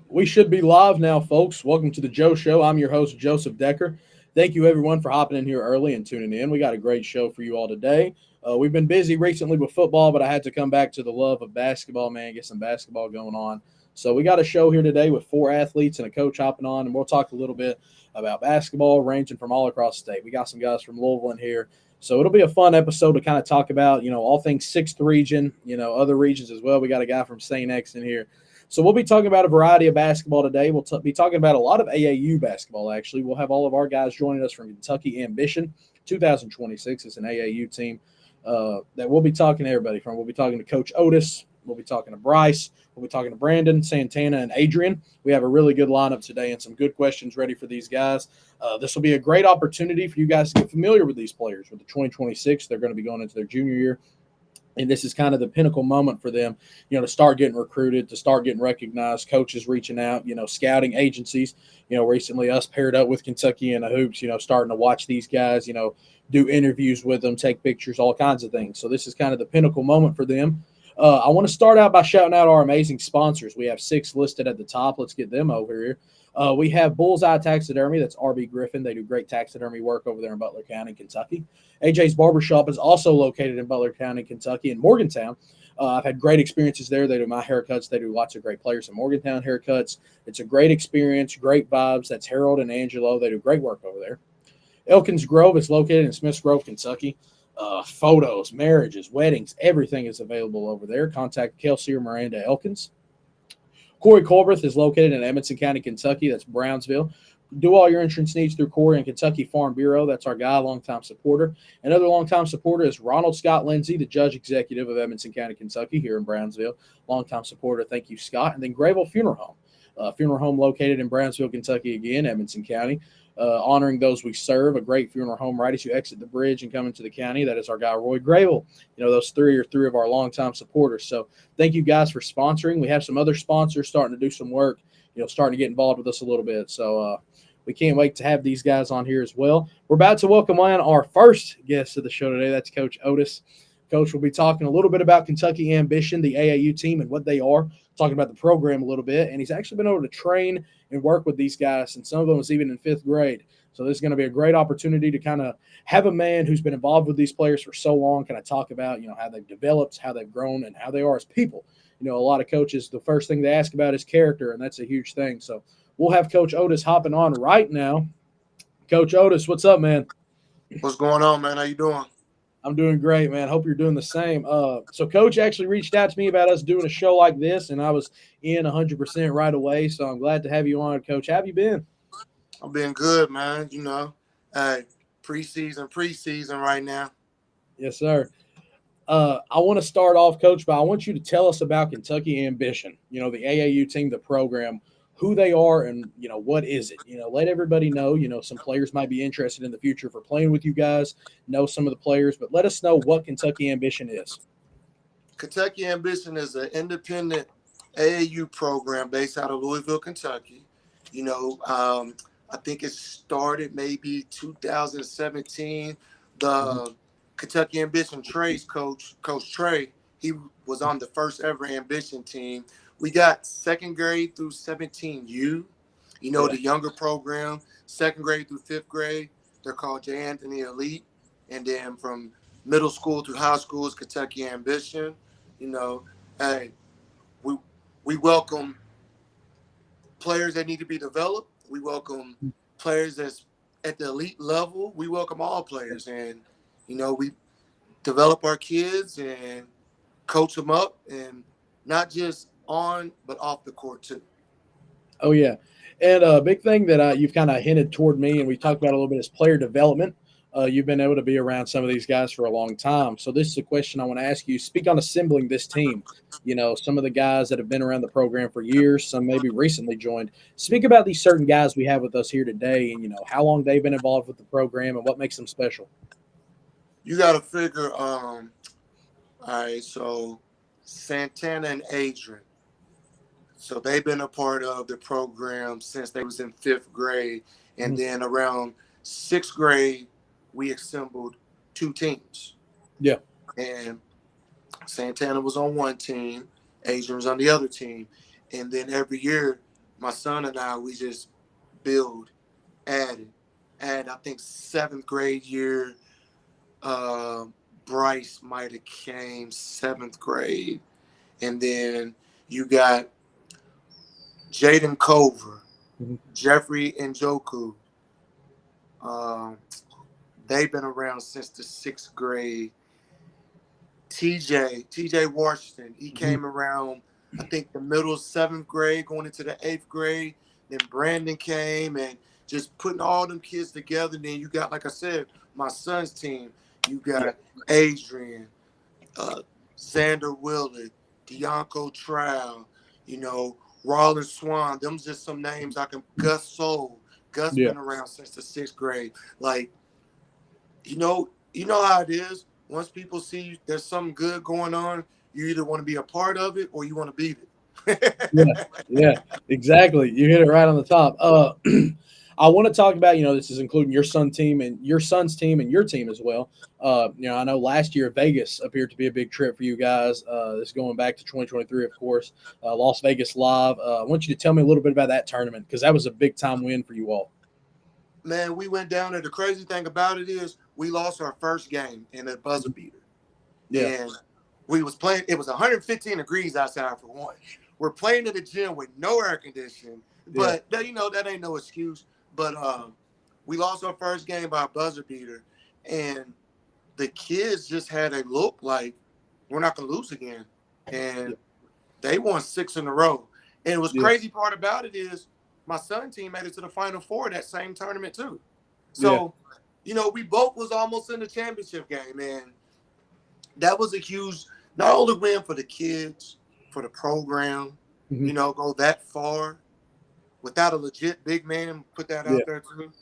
We should be live now, folks. Welcome to the Joe Show. I'm your host, Joseph Decker. Thank you, everyone, for hopping in here early and tuning in. We got a great show for you all today. We've been busy recently with football, but I had to come back to the love of basketball, man, get some basketball going on. So we got a show here today with four athletes and a coach hopping on, and we'll talk a little bit about basketball, ranging from all across the state. We got some guys from Louisville in here. So it'll be a fun episode to kind of talk about, all things sixth region, other regions as well. We got a guy from St. X in here. So we'll be talking about a variety of basketball today. We'll be talking about a lot of AAU basketball, actually. We'll have all of our guys joining us from Kentucky Ambition 2026. It's an AAU team that we'll be talking to everybody from. We'll be talking to Coach Otis. We'll be talking to Bryce. We'll be talking to Brandon, Santana, and Adrian. We have a really good lineup today and some good questions ready for these guys. This will be a great opportunity for you guys to get familiar with these players. With the 2026, they're going to be going into their junior year. And this is kind of the pinnacle moment for them, to start getting recruited, to start getting recognized, coaches reaching out, scouting agencies. Recently us paired up with Kentucky and the Hoops, starting to watch these guys, do interviews with them, take pictures, all kinds of things. So this is kind of the pinnacle moment for them. I want to start out by shouting out our amazing sponsors. We have six listed at the top. Let's get them over here. We have Bullseye Taxidermy. That's RB Griffin. They do great taxidermy work over there in Butler County, Kentucky. AJ's Barbershop is also located in Butler County, Kentucky, in Morgantown. I've had great experiences there. They do my haircuts. They do lots of great players in Morgantown haircuts. It's a great experience, great vibes. That's Harold and Angelo. They do great work over there. Elkins Grove is located in Smiths Grove, Kentucky. Photos, marriages, weddings, everything is available over there. Contact Kelsey or Miranda Elkins. Corey Colbreth is located in Edmonson County, Kentucky. That's Brownsville. Do all your insurance needs through Corey and Kentucky Farm Bureau. That's our guy, longtime supporter. Another longtime supporter is Ronald Scott Lindsay, the judge executive of Edmonson County, Kentucky, here in Brownsville. Longtime supporter. Thank you, Scott. And then Grayville Funeral Home. Funeral home located in Brownsville, Kentucky, again, Edmonson County. Honoring those we serve, a great funeral home right as you exit the bridge and come into the county. That is our guy, Roy Grayville. Those three are three of our longtime supporters. So thank you guys for sponsoring. We have some other sponsors starting to do some work, starting to get involved with us a little bit. So we can't wait to have these guys on here as well. We're about to welcome on our first guest of the show today. That's Coach Otis. Coach will be talking a little bit about Kentucky Ambition, the AAU team, and what they are, talking about the program a little bit. And he's actually been able to train and work with these guys, and some of them was even in fifth grade. So this is going to be a great opportunity to kind of have a man who's been involved with these players for so long kind of talk about, how they've developed, how they've grown, and how they are as people. A lot of coaches, the first thing they ask about is character, and that's a huge thing. So we'll have Coach Otis hopping on right now. Coach Otis, what's up, man? What's going on, man? How you doing? I'm doing great, man. Hope you're doing the same. So Coach actually reached out to me about us doing a show like this, and I was in 100% right away. So I'm glad to have you on, Coach. How have you been? I'm being good, man. Preseason right now. Yes, sir. I want to start off, Coach, but I want you to tell us about Kentucky Ambition, the AAU team, the program, who they are, and, what is it? Let everybody know, some players might be interested in the future for playing with you guys, know some of the players, but let us know what Kentucky Ambition is. Kentucky Ambition is an independent AAU program based out of Louisville, Kentucky. I think it started maybe 2017. The Kentucky Ambition Trey's Coach Trey, he was on the first ever Ambition team. We got second grade through 17U, the younger program, second grade through fifth grade. They're called J. Anthony Elite. And then from middle school through high school is Kentucky Ambition. Hey, we welcome players that need to be developed. We welcome players that's at the elite level. We welcome all players. And, we develop our kids and coach them up, and not just on, but off the court too. Oh, yeah. And a big thing that you've kind of hinted toward me, and we talked about a little bit, is player development. You've been able to be around some of these guys for a long time. So this is a question I want to ask you. Speak on assembling this team. Some of the guys that have been around the program for years, some maybe recently joined. Speak about these certain guys we have with us here today, and, how long they've been involved with the program and what makes them special. You got to figure, all right, so Santana and Adrian. So they've been a part of the program since they was in fifth grade. And then around sixth grade, we assembled two teams. Yeah. And Santana was on one team, Adrian was on the other team. And then every year my son and I, we just build, added. And I think seventh grade year, uh, Bryce might have came seventh grade. And then you got Jaden Culver, Mhm. Jeffrey Njoku. Um, they've been around since the sixth grade. TJ Washington, he Mhm. came around, I think, the middle seventh grade, going into the eighth grade. Then Brandon came and just putting all them kids together. Then you got, like I said, my son's team. You Yeah. got Adrian, uh, Xander Willard, Deonco Trow, you know, Rollins Swan. Them's just some names I can. Gus Soul. Gus Yeah. been around since the sixth grade. Like, you know how it is. Once people see there's something good going on, you either want to be a part of it or you want to beat Yeah, it. yeah, exactly. You hit it right on the top. I want to talk about, this is including your son team and your son's team and your team as well. I know last year Vegas appeared to be a big trip for you guys. This is going back to 2023, of course. Las Vegas Live. I want you to tell me a little bit about that tournament because that was a big time win for you all. Man, we went down there. The crazy thing about it is we lost our first game in a buzzer beater. Yeah, And we was playing, it was 115 degrees outside for one. We're playing in the gym with no air conditioning, yeah, but that ain't no excuse. But we lost our first game by a buzzer beater, and the kids just had a look like we're not gonna lose again. yeah, And they won six in a row. And it was yeah, crazy part about it is my son team made it to the final four of that same tournament too. yeah, So, we both was almost in the championship game. And that was a huge, not only win for the kids, for the program, mhm, go that far without a legit big man, put that yeah. out there too.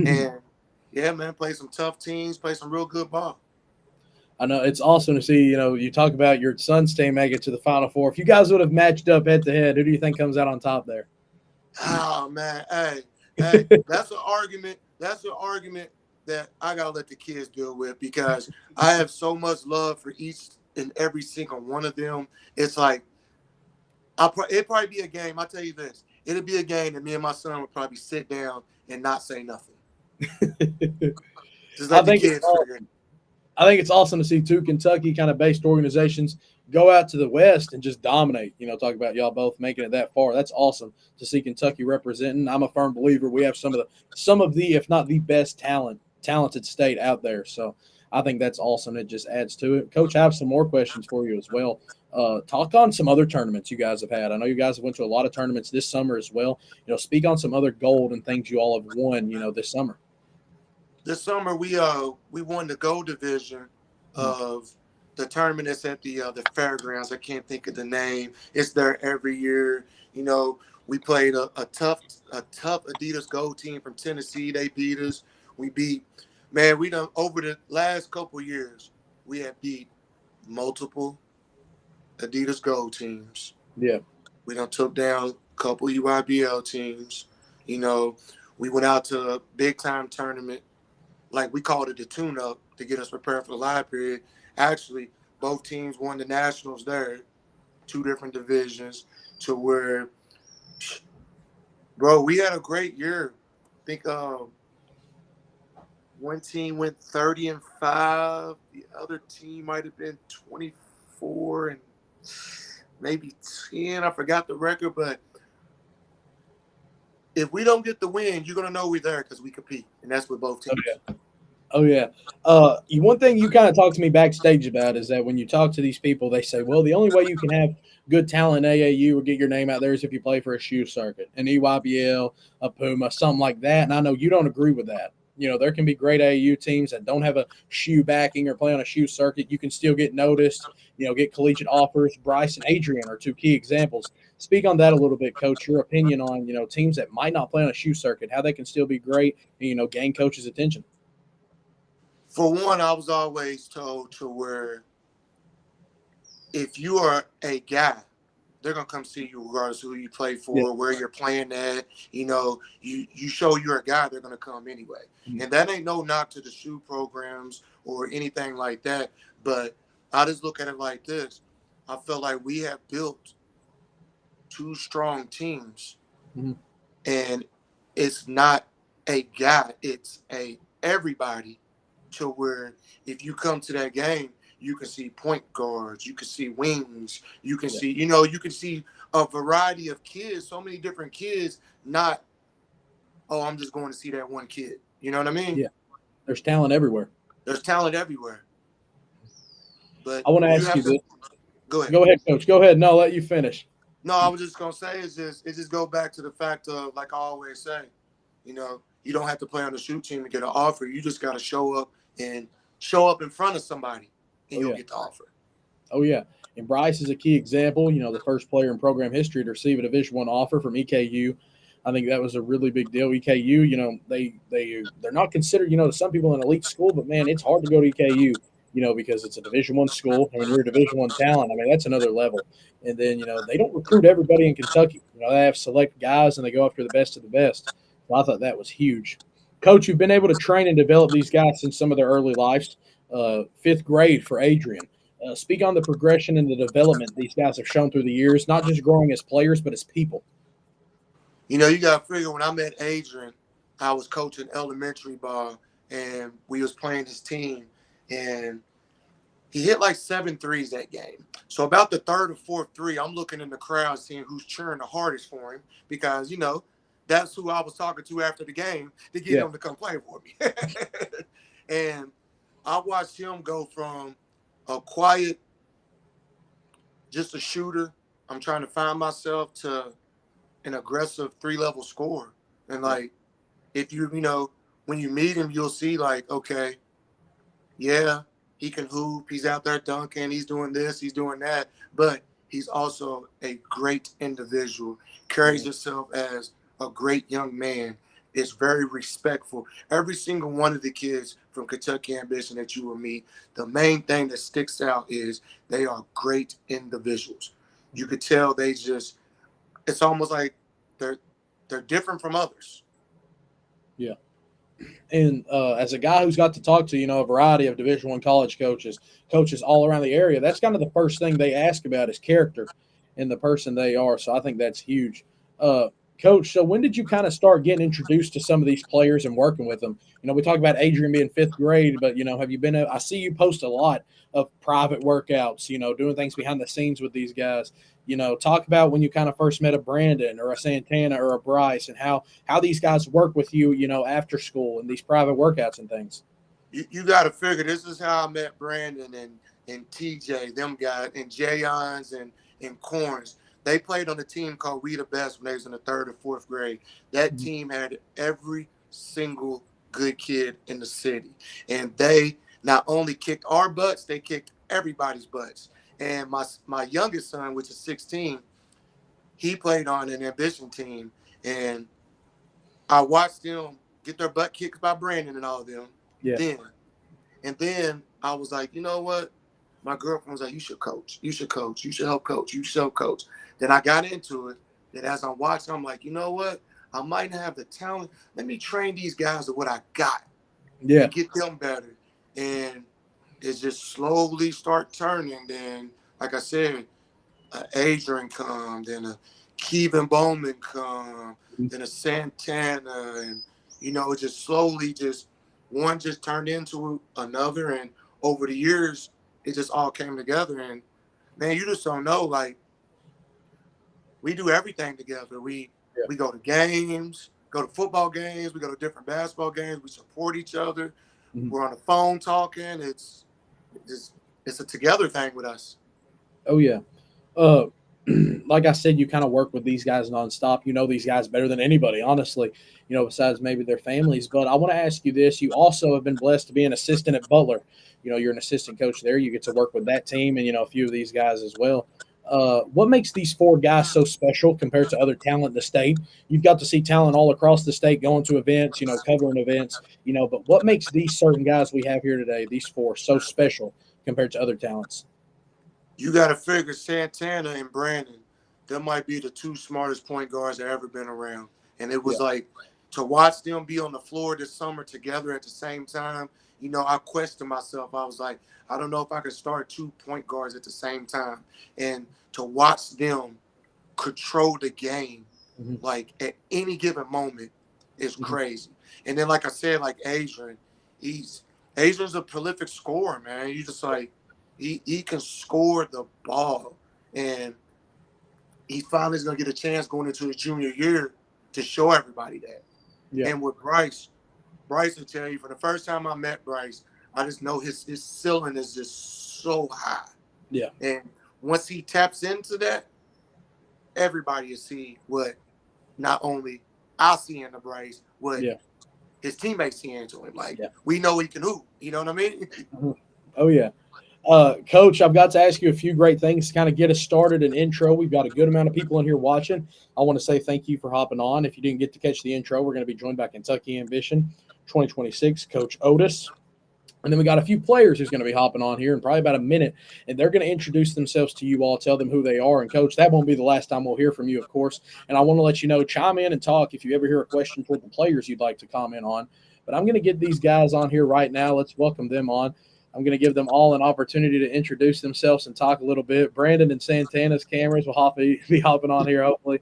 And yeah, man, play some tough teams, play some real good ball. I know it's awesome to see. You talk about your son's team make it to the Final Four. If you guys would have matched up head to head, who do you think comes out on top there? Oh man, hey, that's an argument. That's an argument that I gotta let the kids deal with because I have so much love for each and every single one of them. It's like it'd probably be a game. I'll tell you this. It'd be a game that me and my son would probably sit down and not say nothing. Just I let the think it's kids figure it. I think it's awesome to see two Kentucky kind of based organizations go out to the West and just dominate. Talk about y'all both making it that far. That's awesome to see Kentucky representing. I'm a firm believer we have some of the if not the best talented state out there. So I think that's awesome. It just adds to it. Coach, I have some more questions for you as well. Talk on some other tournaments you guys have had. I know you guys have went to a lot of tournaments this summer as well. Speak on some other gold and things you all have won. This summer. This summer we won the gold division Mm. of the tournament that's at the fairgrounds. I can't think of the name. It's there every year. We played a tough Adidas Gold team from Tennessee. They beat us. We beat man. We done over the last couple years. We have beat multiple Adidas Gold teams. Yeah. We done took down a couple UIBL teams. You know, we went out to a big time tournament like we called it the tune up to get us prepared for the live period. Actually, both teams won the nationals there, two different divisions, to where, bro, we had a great year. I think one team went 30-5, the other team might have been 24 and maybe 10. I forgot the record, but if we don't get the win, you're gonna know we're there because we compete, and that's with both teams. Oh yeah. One thing you kind of talked to me backstage about is that when you talk to these people, they say, "Well, the only way you can have good talent in AAU or get your name out there is if you play for a shoe circuit, an EYBL, a Puma, something like that." And I know you don't agree with that. There can be great AAU teams that don't have a shoe backing or play on a shoe circuit. You can still get noticed. Get collegiate offers. Bryce and Adrian are two key examples. Speak on that a little bit, Coach. Your opinion on teams that might not play on a shoe circuit, how they can still be great and gain coaches' attention. For one, I was always told to where if you are a guy, they're gonna come see you regardless of who you play Yeah. for, where you're playing at. You show you're a guy, they're gonna come anyway. And that ain't no knock to the shoe programs or anything like that. But I just look at it like this. I feel like we have built two strong teams Mhm. And it's not a guy, it's a everybody, to where if you come to that game, you can see point guards, you can see wings, you can Yeah. see, you can see a variety of kids, so many different kids, not, oh, I'm just going to see that one kid. You know what I mean? Yeah. There's talent everywhere. There's talent everywhere. But I want to you ask have you to this. go ahead. Go ahead, coach. Go ahead. No, I'll let you finish. No, I was just gonna say it just go back to the fact of, like I always say, you don't have to play on the shoot team to get an offer. You just gotta show up in front of somebody, and Oh you'll yeah. get the offer. Oh yeah. And Bryce is a key example. The first player in program history to receive a Division I offer from EKU. I think that was a really big deal. EKU, they're not considered, to some people an elite school, but man, it's hard to go to EKU, because it's a Division I school, and when you're a Division I talent, I mean that's another level. And then they don't recruit everybody in Kentucky. They have select guys and they go after the best of the best. So I thought that was huge. Coach, you've been able to train and develop these guys since some of their early lives. Fifth grade for Adrian. Speak on the progression and the development these guys have shown through the years, not just growing as players, but as people. You gotta figure, when I met Adrian, I was coaching elementary ball, and we was playing his team, and he hit like 7 threes that game. So about the third or fourth three, I'm looking in the crowd seeing who's cheering the hardest for him, because that's who I was talking to after the game to get Yeah. him to come play for me. And I watched him go from a quiet, just a shooter, I'm trying to find myself, to an aggressive three-level scorer. And Yeah. like, if when you meet him, you'll see, like, okay, yeah, he can hoop. He's out there dunking. He's doing this. He's doing that. But he's also a great individual. Carries Mhm. himself as a great young man. Is very respectful. Every single one of the kids from Kentucky Ambition that you will meet, the main thing that sticks out is they are great individuals. You could tell it's almost like they're they're different from others. Yeah. And as a guy who's got to talk to a variety of Division I college coaches all around the area, that's kind of the first thing they ask about is character and the person they are. So I think that's huge. Uh, Coach, so when did you kind of start getting introduced to some of these players and working with them? We talk about Adrian being fifth grade, but have you been? I see you post a lot of private workouts. Doing things behind the scenes with these guys. Talk about when you kind of first met a Brandon or a Santana or a Bryce, and how these guys work with you, after school and these private workouts and things. You got to figure, this is how I met Brandon and TJ, them guys, and Jayons and Corns. They played on a team called We the Best when they was in the third or fourth grade. That Mhm. team had every single good kid in the city, and they not only kicked our butts, they kicked everybody's butts. And my youngest son, which is 16, he played on an ambition team, and I watched them get their butt kicked by Brandon and all of them. Yeah. Then And then I was like, you know what? My girlfriend was like, you should coach. You should coach. You should help coach. You should help coach. Then I got into it. Then as I'm watching, I'm like, you know what? I might not have the talent. Let me train these guys to what I got Yeah. and get them better. And it just slowly start turning. Then, like I said, Adrian come, then a Kevin Bowman come, Mhm. then a Santana, and it just slowly just one just turned into another, and over the years it just all came together. And man, you just don't know. Like, we do everything together. We Yeah. we go to games, go to football games, we go to different basketball games. We support each other. Mhm. We're on the phone talking. It's it's a together thing with us. Oh yeah. Uh, like I said, you kind of work with these guys nonstop. You know these guys better than anybody, honestly. Besides maybe their families. But I want to ask you this: you also have been blessed to be an assistant at Butler. You're an assistant coach there. You get to work with that team, and a few of these guys as well. What makes these four guys so special compared to other talent in the state? You've got to see talent all across the state going to events, covering events, But what makes these certain guys we have here today, these four, so special compared to other talents? You got to figure Santana and Brandon, that might be the two smartest point guards that ever been around. And it Yeah. was like, to watch them be on the floor this summer together at the same time, I questioned myself. I was like, I don't know if I could start two point guards at the same time. And to watch them control the game Mhm. like at any given moment is Mhm. crazy. And then, like I said, like Adrian's a prolific scorer, man. You just like he can score the ball, and he finally is gonna get a chance going into his junior year to show everybody that. Yeah. And with Bryce will tell you, for the first time I met Bryce, I just know his ceiling is just so high. Yeah. And once he taps into that, everybody will see what not only I see in the Bryce, what Yeah. his teammates see into him. Like, Yeah. we know he can hoop. You know what I mean? Mhm. Oh yeah. Coach, I've got to ask you a few great things to kind of get us started. An intro. We've got a good amount of people in here watching. I want to say thank you for hopping on. If you didn't get to catch the intro, we're going to be joined by Kentucky Ambition 2026 Coach Otis. And then we got a few players who's going to be hopping on here in probably about a minute, and they're going to introduce themselves to you all, tell them who they are. And, Coach, that won't be the last time we'll hear from you, of course. And I want to let you know, chime in and talk if you ever hear a question toward the players you'd like to comment on. But I'm going to get these guys on here right now. Let's welcome them on. I'm going to give them all an opportunity to introduce themselves and talk a little bit. Brandon and Santana's cameras will be hopping on here, hopefully.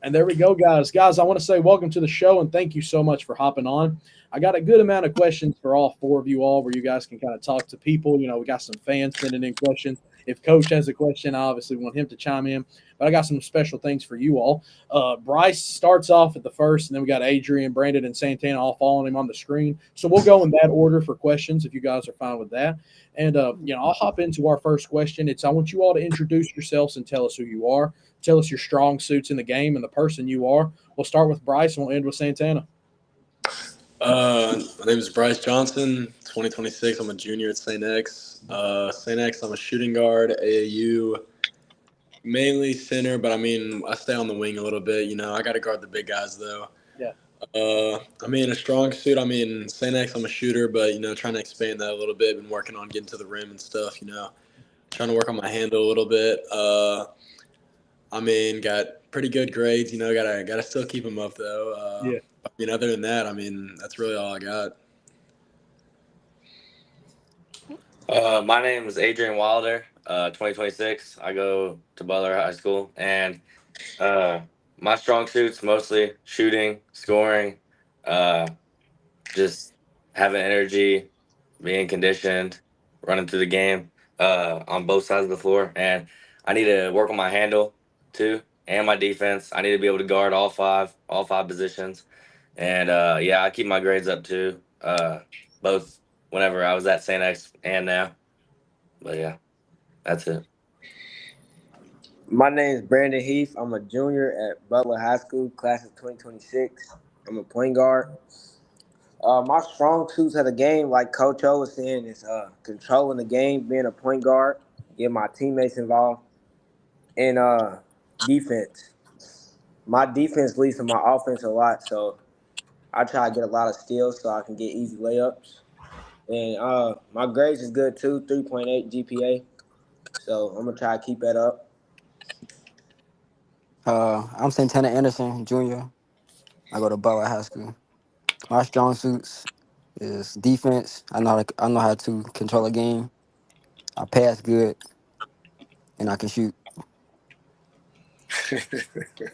And there we go, guys. Guys, I want to say welcome to the show and thank you so much for hopping on. I got a good amount of questions for all four of you all where you guys can kind of talk to people. You know, we got some fans sending in questions. If Coach has a question, I obviously want him to chime in. But I got some special things for you all. Bryce starts off at the first, and then we got Adrian, Brandon, and Santana all following him on the screen. So we'll go in that order for questions if you guys are fine with that. And, I'll hop into our first question. I want you all to introduce yourselves and tell us who you are. Tell us your strong suits in the game and the person you are. We'll start with Bryce and we'll end with Santana. My name is Bryce Johnson, 2026. I'm a junior at St. X. St. X, I'm a shooting guard, AAU, mainly center, but I mean, I stay on the wing a little bit. You know, I got to guard the big guys, though. Yeah. A strong suit, St. X, I'm a shooter, but, trying to expand that a little bit. Been working on getting to the rim and stuff, trying to work on my handle a little bit. Got pretty good grades, gotta still keep them up, though. Yeah. Other than that, that's really all I got. My name is Adrian Wilder, 2026. I go to Butler High School, and uh, my strong suits mostly shooting, scoring, uh, just having energy, being conditioned, running through the game on both sides of the floor. And I need to work on my handle too, and my defense. I need to be able to guard all five positions. And yeah, I keep my grades up too, both whenever I was at St. X and now. But yeah, that's it. My name is Brandon Heath. I'm a junior at Butler High School, class of 2026. I'm a point guard. My strong suits of the game, like Coach O was saying, is controlling the game, being a point guard, getting my teammates involved, and defense. My defense leads to my offense a lot, so I try to get a lot of steals so I can get easy layups. And my grades is good too, 3.8 GPA. So I'm gonna try to keep that up. I'm Santana Anderson, Jr. I go to Butler High School. My strong suits is defense. I know how to control a game. I pass good, and I can shoot.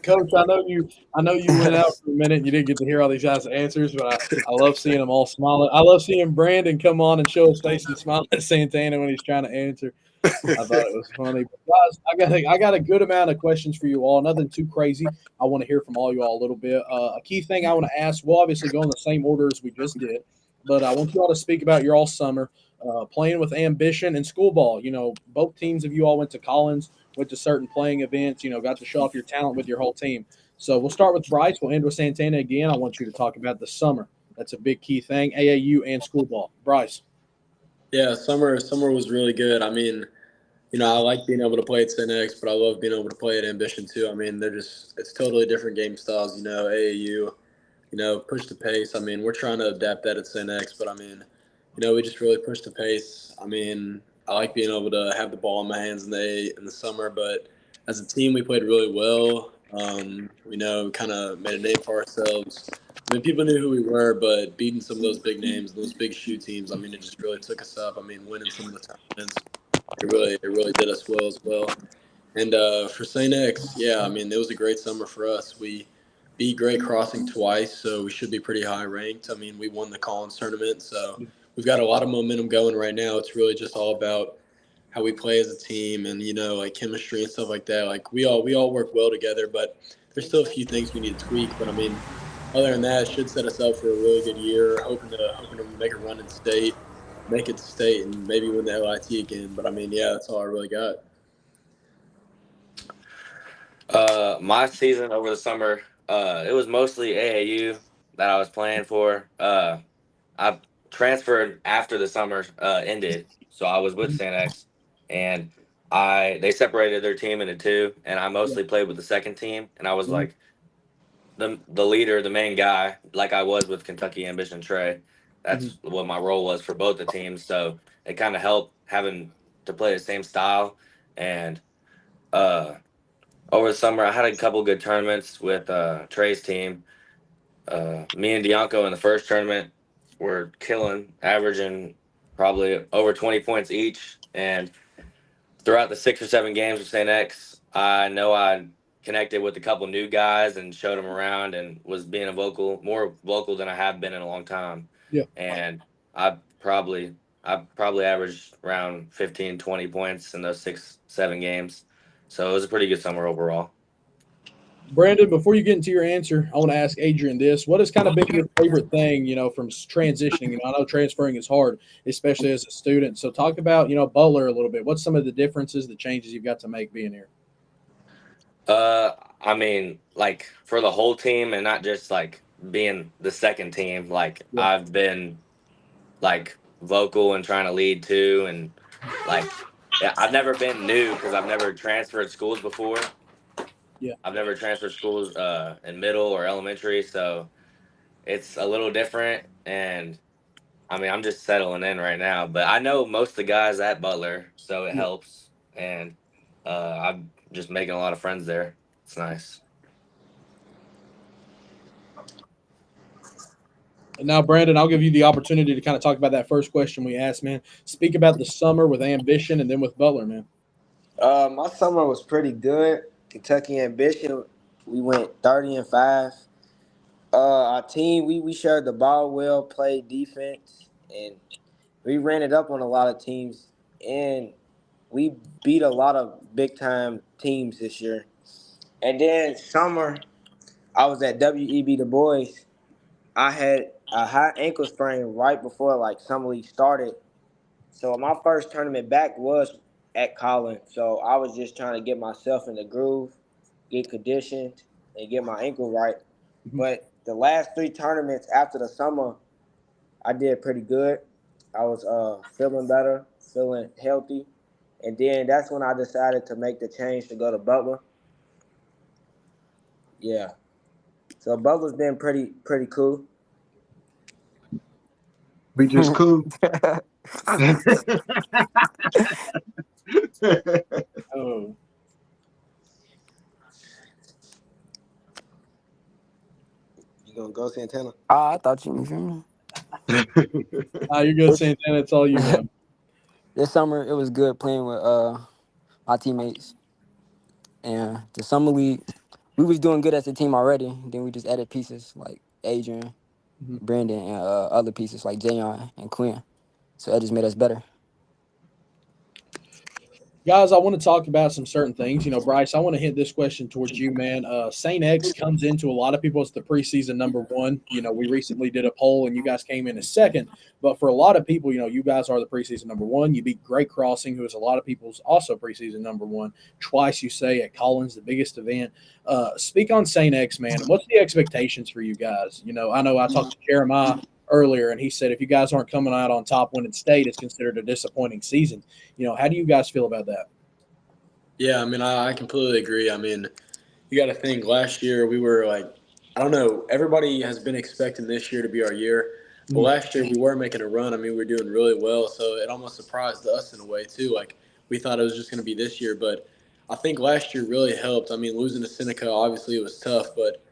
Coach, I know you went out for a minute and you didn't get to hear all these guys' answers, but I love seeing them all smiling. I love seeing Brandon come on and show his face and smile at Santana when he's trying to answer. I thought it was funny. But guys, I got a good amount of questions for you all. Nothing too crazy. I want to hear from all you all a little bit. A key thing I want to ask. We'll obviously go in the same order as we just did, but I want you all to speak about your all summer playing with ambition and school ball. You know, both teams of you all went to Collins, went to certain playing events. You know, got to show off your talent with your whole team. So we'll start with Bryce. We'll end with Santana again. I want you to talk about the summer. That's a big key thing. AAU and school ball. Bryce. Yeah, summer was really good. I like being able to play at St. X, but I love being able to play at Ambition too. It's totally different game styles. AAU, push the pace. We're trying to adapt that at St. X, but we just really push the pace. I like being able to have the ball in my hands in the summer, but as a team, we played really well. Kind of made a name for ourselves. People knew who we were, but beating some of those big names, those big shoe teams, it just really took us up. Winning some of the tournaments, it really did us well as well. And for St. X, yeah, I mean, it was a great summer for us. We beat Great Crossing twice, so we should be pretty high ranked. I mean, we won the Collins tournament, so we've got a lot of momentum going right now. It's really just all about how we play as a team and, like chemistry and stuff like that. Like we all work well together, but there's still a few things we need to tweak. But I mean, other than that, it should set us up for a really good year. Hoping to make a run in state, make it to state, and maybe win the LIT again. But I mean, yeah, that's all I really got. My season over the summer, it was mostly AAU that I was playing for. I transferred after the summer ended, so I was with St. X, and they separated their team into two, and I mostly played with the second team, and I was like the leader, the main guy, like I was with Kentucky Ambition Trey. That's what my role was for both the teams, so it kind of helped having to play the same style, and over the summer I had a couple good tournaments with Trey's team. Me and Dianco in the first tournament were killing, averaging probably over 20 points each. And throughout the 6 or 7 games with St. X, I know I connected with a couple new guys and showed them around and was being more vocal than I have been in a long time. Yeah. And I probably averaged around 15, 20 points in those 6, 7 games. So it was a pretty good summer overall. Brandon, before you get into your answer, I want to ask Adrian this. What has kind of been your favorite thing, from transitioning? I know transferring is hard, especially as a student. So talk about, Butler a little bit. What's some of the differences, the changes you've got to make being here? I mean, like for the whole team and not just like being the second team, like Yeah. I've been like vocal and trying to lead too. And like, yeah, I've never been new because I've never transferred schools before. Yeah. I've never transferred schools in middle or elementary. So it's a little different. And I mean, I'm just settling in right now, but I know most of the guys at Butler, so it Yeah. helps. And I'm just making a lot of friends there. It's nice. And now, Brandon, I'll give you the opportunity to kind of talk about that first question we asked, man. Speak about the summer with Ambition and then with Butler, man. My summer was pretty good. Kentucky Ambition, we went 30-5. Our team, we shared the ball well, played defense, and we ran it up on a lot of teams. And we beat a lot of big time teams this year. And then summer, I was at WEB Du Bois. I had a high ankle sprain right before like summer league started. So my first tournament back was at Collins. So I was just trying to get myself in the groove, get conditioned, and get my ankle right. But the last 3 tournaments after the summer, I did pretty good. I was feeling better, feeling healthy. And then that's when I decided to make the change to go to Butler. Yeah. So Butler's been pretty cool. We just cool. Oh, You gonna go Santana? I thought you feel me. you're good, Santana. It's all you, man. This summer it was good playing with my teammates, and the summer league we was doing good as a team already. Then we just added pieces like Adrian, Brandon, and other pieces like Jayon and Quinn. So that just made us better. Guys, I want to talk about some certain things. Bryce, I want to hit this question towards you, man. St. X comes into a lot of people as the preseason number one. We recently did a poll and you guys came in as second. But for a lot of people, you guys are the preseason number one. You beat Great Crossing, who is a lot of people's also preseason number one. Twice, you say, at Collins, the biggest event. Speak on St. X, man. What's the expectations for you guys? I know I talked to Jeremiah earlier, and he said if you guys aren't coming out on top winning state, it's considered a disappointing season. How do you guys feel about that? Yeah, I mean, I completely agree. I mean, you got to think last year we were like, I don't know, everybody has been expecting this year to be our year. But last year we were making a run. I mean, we were doing really well. So it almost surprised us in a way, too. Like, we thought it was just going to be this year. But I think last year really helped. I mean, losing to Seneca, obviously it was tough. But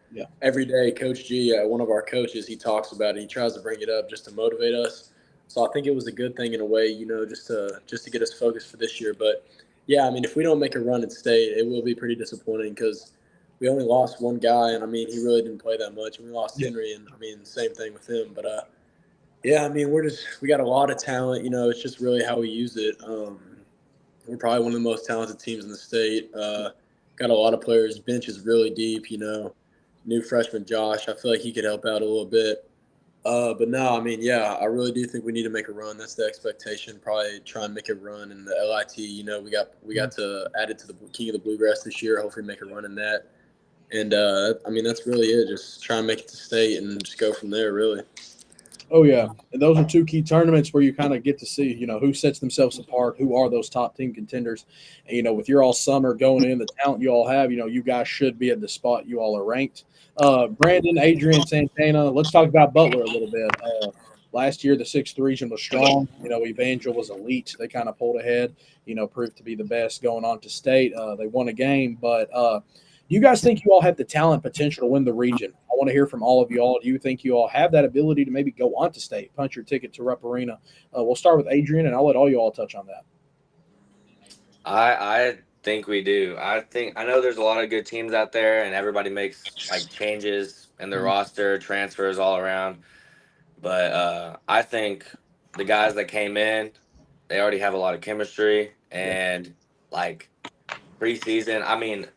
every day, Coach G, one of our coaches, he talks about it. He tries to bring it up just to motivate us. So I think it was a good thing in a way, just to get us focused for this year. But yeah, I mean, if we don't make a run at state, it will be pretty disappointing because we only lost one guy, and I mean, he really didn't play that much. And we lost Yeah. Henry, and I mean, same thing with him. But yeah, I mean, we got a lot of talent. It's just really how we use it. We're probably one of the most talented teams in the state. Got a lot of players. Bench is really deep. New freshman Josh. I feel like he could help out a little bit. But no, I mean, yeah, I really do think we need to make a run. That's the expectation. Probably try and make a run in the LIT. We got to add it to the King of the Bluegrass this year. Hopefully, make a run in that. And I mean, that's really it. Just try and make it to state and just go from there. Really. Oh, yeah. And those are two key tournaments where you kind of get to see, who sets themselves apart, who are those top team contenders. And, with your all summer going in, the talent you all have, you guys should be at the spot you all are ranked. Brandon, Adrian, Santana, let's talk about Butler a little bit. Last year, the 6th region was strong. Evangel was elite. They kind of pulled ahead, proved to be the best going on to state. They won a game, but you guys think you all have the talent potential to win the region? I want to hear from all of you all. Do you think you all have that ability to maybe go on to state, punch your ticket to Rupp Arena? We'll start with Adrian, and I'll let all you all touch on that. I think we do. I know there's a lot of good teams out there, and everybody makes like changes in their roster, transfers all around. But I think the guys that came in, they already have a lot of chemistry, and like preseason. I mean,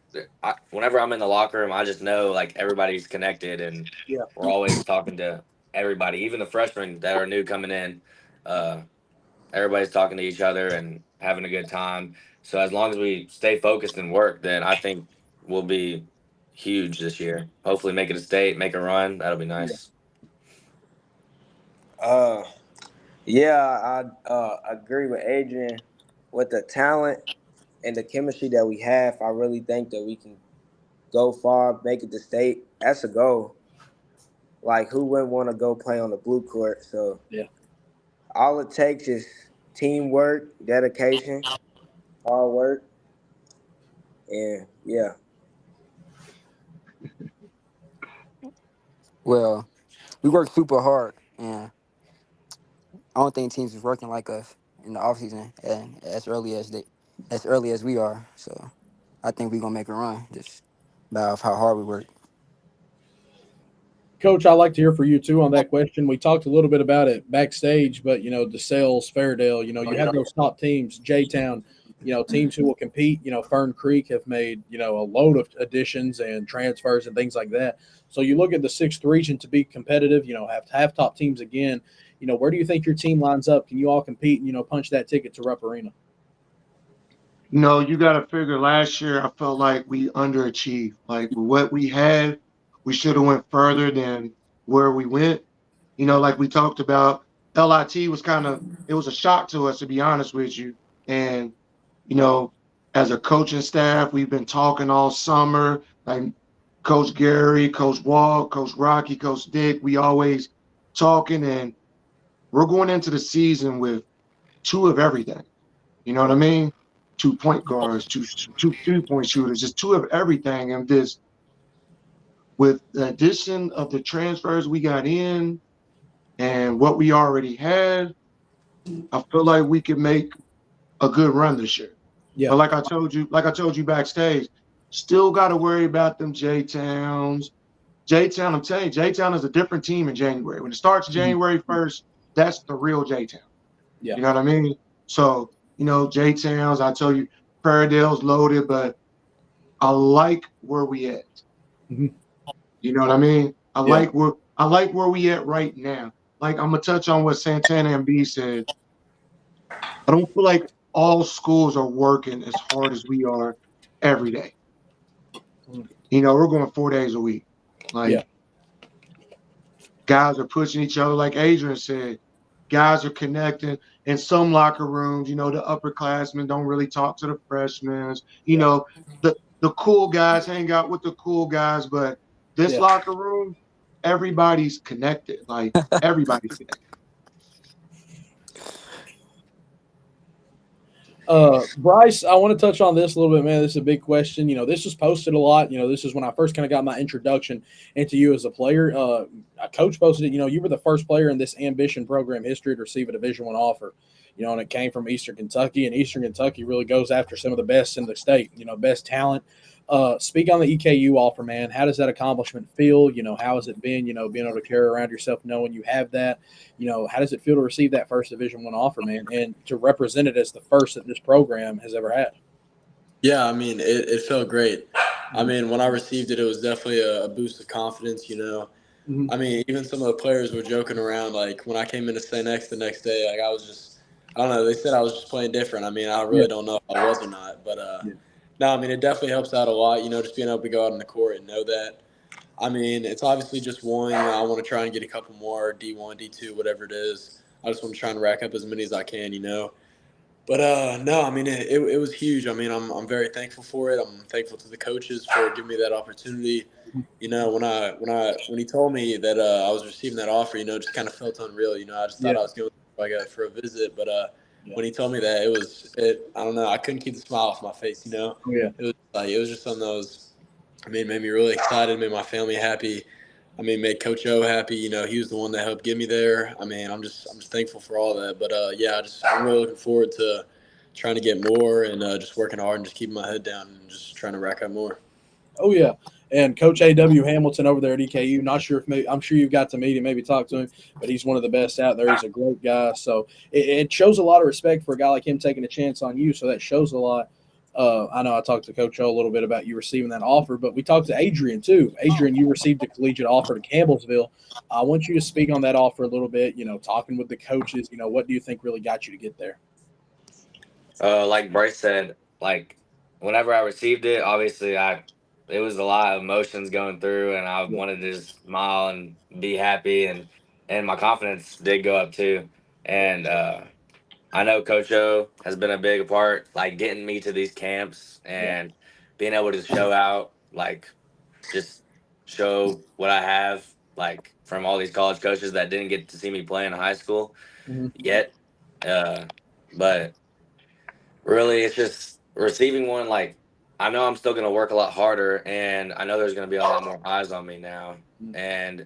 whenever I'm in the locker room, I just know like everybody's connected, and Yeah. we're always talking to everybody, even the freshmen that are new coming in. Uh, Everybody's talking to each other and having a good time. So as long as we stay focused and work, then I think we'll be huge this year. Hopefully, make it a state, make a run. That'll be nice. Yeah, I agree with Adrian. With the talent and the chemistry that we have, I really think that we can go far, make it to state. That's a goal. Like, who wouldn't want to go play on the blue court? So, Yeah. all it takes is teamwork, dedication, hard work, and yeah. Well, we work super hard, and I don't think teams is working like us in the offseason and as early as we are. So I think we're gonna make a run just by how hard we work. Coach, I'd like to hear from you too on that question. We talked a little bit about it backstage, but DeSales, Fairdale, you have those top teams, J-Town, teams who will compete. Fern Creek have made a load of additions and transfers and things like that. So you look at the 6th region to be competitive. Have top teams again. Where do you think your team lines up? Can you all compete and punch that ticket to Rupp Arena? You got to figure last year I felt like we underachieved. Like with what we had, we should have went further than where we went. Like we talked about, LIT was it was a shock to us, to be honest with you. And, you know, as a coaching staff, we've been talking all summer, like Coach Gary, Coach Walt, Coach Rocky, Coach Dick, we always talking, and we're going into the season with two of everything. You know what I mean? 2 point guards, two 3-point shooters, just two of everything. And this, with the addition of the transfers we got in and what we already had, I feel like we could make a good run this year. Yeah. But like I told you backstage, still got to worry about them J-Towns. J-Town, I'm telling you, J-Town is a different team in January. When it starts January 1st, that's the real J-Town. Yeah. You know what I mean? So, J-Towns, I tell you, Fairdale's loaded, but I like where we at. Mhm. You know what I mean? I Yeah. like where we at right now. Like, I'm gonna touch on what Santana and B said. I don't feel like all schools are working as hard as we are every day. We're going 4 days a week. Like, guys are pushing each other, like Adrian said. Guys are connecting in some locker rooms. The upperclassmen don't really talk to the freshmen. The cool guys hang out with the cool guys, but this locker room, everybody's connected. Like, everybody's connected. Bryce, I want to touch on this a little bit, man. This is a big question. This was posted a lot. This is when I first kind of got my introduction into you as a player. A coach posted it. You were the first player in this ambition program history to receive a Division I offer. and it came from Eastern Kentucky, and Eastern Kentucky really goes after some of the best in the state, best talent. Speak on the EKU offer, man. How does that accomplishment feel? How has it been, being able to carry around yourself knowing you have that? How does it feel to receive that first Division I offer, man, and to represent it as the first that this program has ever had? Yeah, I mean, it felt great. I mean, when I received it, it was definitely a boost of confidence, Mm-hmm. I mean, even some of the players were joking around. Like, when I came into St. X the next day, like, I was just – I don't know. They said I was just playing different. I mean, I really don't know if I was or not. But, no, I mean, it definitely helps out a lot, just being able to go out on the court and know that. I mean, it's obviously just one. I want to try and get a couple more, D1, D2, whatever it is. I just want to try and rack up as many as I can, But no, I mean it was huge. I mean I'm very thankful for it. I'm thankful to the coaches for giving me that opportunity. When he told me that I was receiving that offer, just kind of felt unreal. I just thought I was going for a visit, but when he told me that, I don't know, I couldn't keep the smile off my face. It was just something that made me really excited, made my family happy. I mean, made Coach O happy. He was the one that helped get me there. I mean, I'm just thankful for all that. But yeah, I'm really looking forward to trying to get more and just working hard and just keeping my head down and just trying to rack up more. Oh yeah, and Coach A.W. Hamilton over there at EKU. Not sure I'm sure you've got to meet him, maybe talk to him, but he's one of the best out there. He's a great guy. So it shows a lot of respect for a guy like him taking a chance on you. So that shows a lot. I know I talked to Coach O a little bit about you receiving that offer, but we talked to Adrian too. Adrian, you received a collegiate offer to Campbellsville. I want you to speak on that offer a little bit, talking with the coaches. What do you think really got you to get there? Like Bryce said, like whenever I received it, obviously it was a lot of emotions going through, and I wanted to just smile and be happy, and my confidence did go up too. And I know Coach O has been a big part, like getting me to these camps and being able to show out, like just show what I have, like from all these college coaches that didn't get to see me play in high school yet. But really, it's just receiving one. Like, I know I'm still going to work a lot harder, and I know there's going to be a lot more eyes on me now. And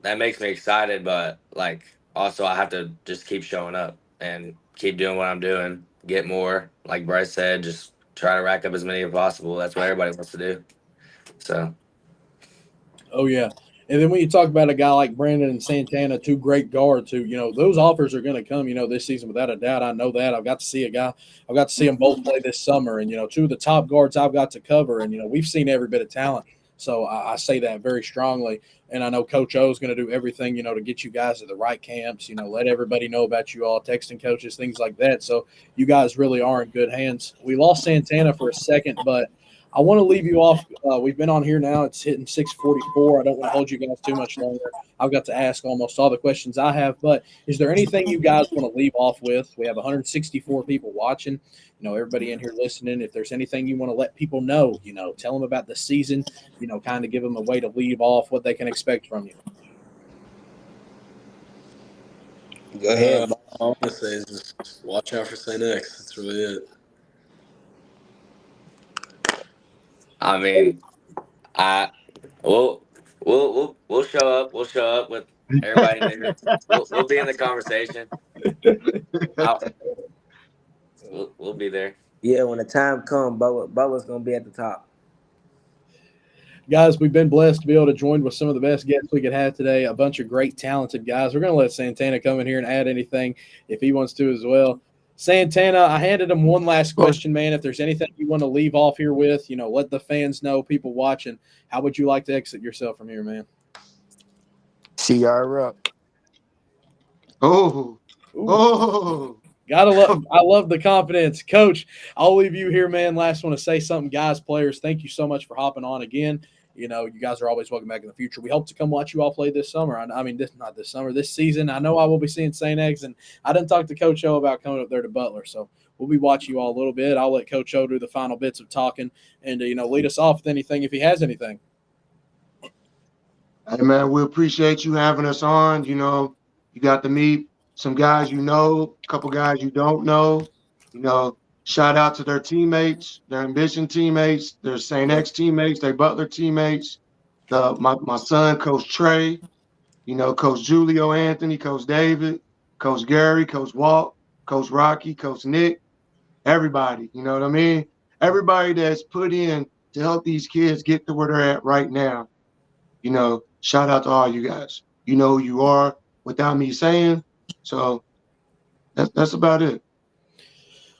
that makes me excited, but like, also, I have to just keep showing up and keep doing what I'm doing, get more. Like Bryce said, just try to rack up as many as possible. That's what everybody wants to do. So. Oh yeah. And then when you talk about a guy like Brandon and Santana, two great guards who, those offers are going to come, this season without a doubt. I know that. I've got to see them both play this summer. And, two of the top guards I've got to cover. And, we've seen every bit of talent. So I say that very strongly. And I know Coach O is going to do everything, to get you guys to the right camps, let everybody know about you all, texting coaches, things like that. So you guys really are in good hands. We lost Santana for a second, but I want to leave you off. We've been on here now. It's hitting 6:44. I don't want to hold you guys too much longer. I've got to ask almost all the questions I have. But is there anything you guys want to leave off with? We have 164 people watching. Everybody in here listening. If there's anything you want to let people know, tell them about the season. Kind of give them a way to leave off what they can expect from you. Go ahead. All I want to say is just watch out for St. X. That's really it. I mean, we'll show up. We'll show up with everybody there. We'll be in the conversation. We'll be there. Yeah, when the time comes, Butler's gonna be at the top. Guys, we've been blessed to be able to join with some of the best guests we could have today. A bunch of great, talented guys. We're going to let Santana come in here and add anything if he wants to as well. Santana, I handed him one last question, man. If there's anything you want to leave off here with, let the fans know, people watching, how would you like to exit yourself from here, man? CR up. Oh. I love the confidence. Coach, I'll leave you here, man. Last one to say something. Guys, players, thank you so much for hopping on again. You guys are always welcome back in the future. We hope to come watch you all play this summer. This season. I know I will be seeing St. Eggs, and I didn't talk to Coach O about coming up there to Butler, so we'll be watching you all a little bit. I'll let Coach O do the final bits of talking and, lead us off with anything if he has anything. Hey, man, we appreciate you having us on. You got to meet some guys a couple guys you don't know. Shout out to their teammates, their Ambition teammates, their St. X teammates, their Butler teammates. My son, Coach Trey, Coach Julio Anthony, Coach David, Coach Gary, Coach Walt. Coach Rocky, Coach Nick, everybody. You know what I mean? Everybody that's put in to help these kids get to where they're at right now. You know, shout out to all you guys. You know who you are without me saying. So that's about it.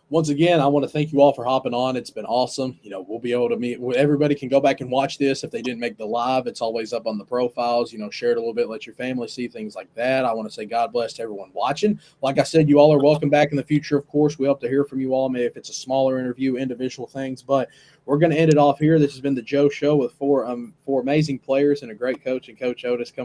Once again, I want to thank you all for hopping on. It's been awesome. We'll be able to meet. Everybody can go back and watch this if they didn't make the live. It's always up on the profiles. Share it a little bit, let your family see things like that. I want to say God bless to everyone watching. Like I said, you all are welcome back in the future. Of course, we hope to hear from you all. Maybe if it's a smaller interview, individual things, but we're going to end it off here. This has been the Joe Show with four amazing players and a great coach and Coach Otis coming.